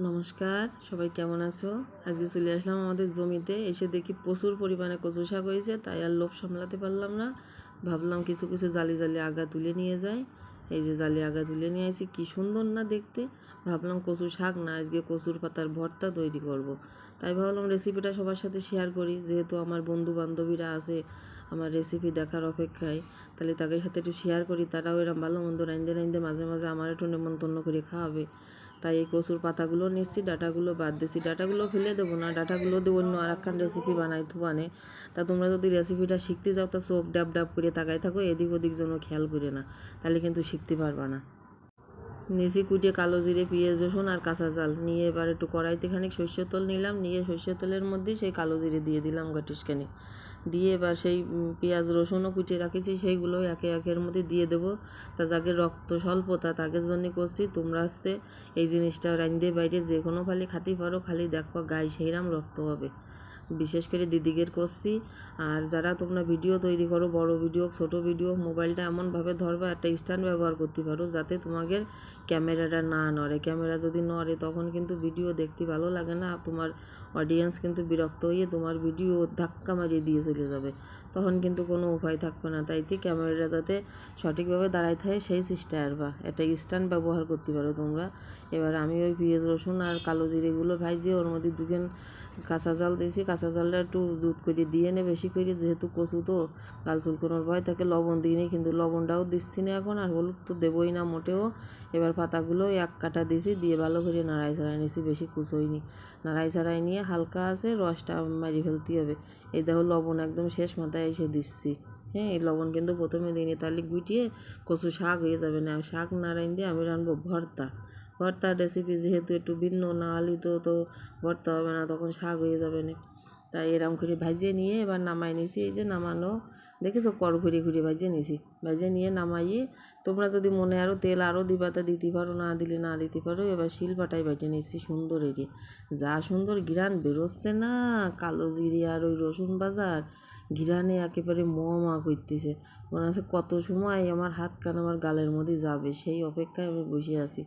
নমস্কার, সবাই কেমন আছো? আজকে চলে আসলাম আমাদের জমিতে। এসে দেখি প্রচুর পরিমাণে কচু শাক হয়েছে, তাই আর লোভ সামলাতে পারলাম না। ভাবলাম কিছু কিছু জালি জালি আগা তুলে নিয়ে যাই। এই যে জালি আগা তুলে নিয়ে আসি, কী সুন্দর না দেখতে। ভাবলাম কচু শাক না, আজকে কচুর পাতার ভর্তা তৈরি করব। তাই ভাবলাম রেসিপিটা সবার সাথে শেয়ার করি, যেহেতু আমার বন্ধু বান্ধবীরা আছে আমার রেসিপি দেখার অপেক্ষায়, তাহলে তাদের সাথে একটু শেয়ার করি। তারাও এরকম ভালো মন্দ রাঁধতে রাঁধতে মাঝে মাঝে আমার একটু নেমন্তন্ন করে খাওয়াবে। তাই এই কচুর পাতাগুলো নিচ্ছি, ডাটাগুলো বাদ দিচ্ছি। ডাটাগুলো ফেলে দেবো না, ডাটাগুলো দিয়ে অন্য আর একখান রেসিপি বানাই থুবানে। তা তোমরা যদি রেসিপিটা শিখতে যাও তা চোখ ডাব ডাব করে তাকাই থাকো, এদিক ওদিক যেন খেয়াল করে না, তাহলে কিন্তু শিখতে পারবা না। নিচে কুটিয়ে কালো জিরে, পেঁয়াজ, রসুন আর কাঁচা জাল নিয়ে এবার একটু কড়াইতে খানিক সর্ষের তেল নিলাম, নিয়ে সর্ষের তেলের মধ্যেই সেই কালো জিরে দিয়ে দিলাম গাটিসখানি। দিয়ে এবার সেই পেঁয়াজ রসুনও কুটিয়ে রাখেছি সেইগুলো একে একের মধ্যে দিয়ে দেবো। তা যাকে রক্ত স্বল্পতা তাদের জন্য করছি। তোমরা হচ্ছে এই জিনিসটা রাঁধতে বাইরে যে কোনো ফালি খাতেই পারো, খালি দেখো গায়ে সেইরাম রক্ত হবে। বিশেষ করে দিদিগের করছি। আর যারা তোমরা ভিডিও তৈরি করো, বড় ভিডিও ছোট ভিডিও, মোবাইলটা এমনভাবে ধরবা, একটা স্ট্যান্ড ব্যবহার করতে পারো যাতে তোমাদের ক্যামেরাটা না নড়ে। ক্যামেরা যদি নড়ে তখন কিন্তু ভিডিও দেখতে ভালো লাগে না, তোমার অডিয়েন্স কিন্তু বিরক্ত হয়ে তোমার ভিডিও ধাক্কা মারিয়ে দিয়ে চলে যাবে, তখন কিন্তু কোনো উপায় থাকবে না। তাইতে ক্যামেরাটা যাতে সঠিকভাবে দাঁড়ায় থাকে সেই চেষ্টায় আসবা, একটা স্ট্যান্ড ব্যবহার করতে পারো তোমরা। এবার আমি ওই পেঁয়াজ রসুন আর কালো জিরেগুলো ভাজিয়ে ওর মধ্যে দুখান কাঁচা জাল দিয়েছি। কাঁচা জালটা একটু জুত করে দিয়ে নে বেশি করে, যেহেতু কচু তো গাল চুলকোনোর ভয় থাকে। লবণ দিই নি, কিন্তু লবণটাও দিচ্ছি না এখন, আর হলুদ তো দেবই না মোটেও। এবার পাতাগুলো এক কাটা দিয়েছি, দিয়ে ভালো করে নাড়াই ছাড়াই নিয়েছি, বেশি কুচোইনি। নাড়াই ছাড়াই নিয়ে হালকা আছে রসটা মারি ফেলতে হবে। এই দেখো লবণ একদম শেষ মাথায় এসে দিচ্ছি। হ্যাঁ, এই লবণ কিন্তু প্রথমে দিইনি, তাহলে গুটিয়ে কচু শাক হয়ে যাবে না। শাক না রাঁধে আমি রাঁধবো ভর্তা। ভর্তার রেসিপি যেহেতু একটু ভিন্ন, না হলে তো ভর্তা হবে না, তখন শাক হয়ে যাবে না। তাই এরম করে ভাজিয়ে নিয়ে এবার নামাই নিয়েছি। এই যে নামানো দেখেছো, কড় ঘুরিয়ে ঘুরিয়ে ভাজিয়ে নিয়েছি। ভাজিয়ে নিয়ে নামাইয়ে তোমরা যদি মনে আরও তেল আরও দিবাতা দিতে পারো, না দিলে না দিতে পারো। এবার শিল পাটায় বেটে নিয়েছি সুন্দর এগে, যা সুন্দর ঘিরান বেরোচ্ছে না, কালো জিরে আর ওই রসুন বাজার ঘিরানে একেবারে মা করতেছে। মনে আছে কত সময় আমার হাত কান আমার গালের মধ্যে যাবে, সেই অপেক্ষায় আমি বসে আছি।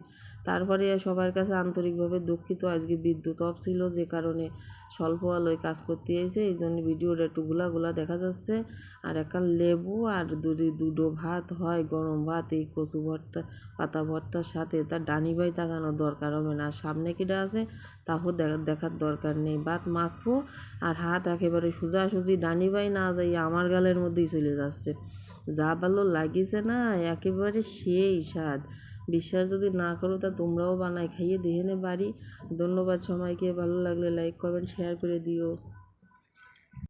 তারপরে সবার কাছে আন্তরিকভাবে দুঃখিত, আজকে বিদ্যুৎ অফ ছিল, যে কারণে স্বল্প আলোয় কাজ করতে এসে এই জন্য ভিডিওটা একটু গুলা গুলা দেখা যাচ্ছে। আর একটা লেবু আর দুটো ভাত হয়, গরম ভাত, এই কচু ভর্তা পাতা ভর্তার সাথে তার ডানি বাই তাকানোর দরকার হবে না। আর সামনে কিটা আছে তাও দেখার দরকার নেই। ভাত মাখবো আর হাত একেবারে সোজাসুজি ডানি বাই না যাই আমার গালের মধ্যেই চলে যাচ্ছে। যা ভালো লাগিয়েছে না, একেবারে সেই স্বাদ। বিশ্বাস যদি না করো তা তোমরাও বানাই খাইয়ে দেখে নে বাড়ি। ধন্যবাদ সবাইকে, ভালো লাগলে লাইক কমেন্ট শেয়ার করে দিও।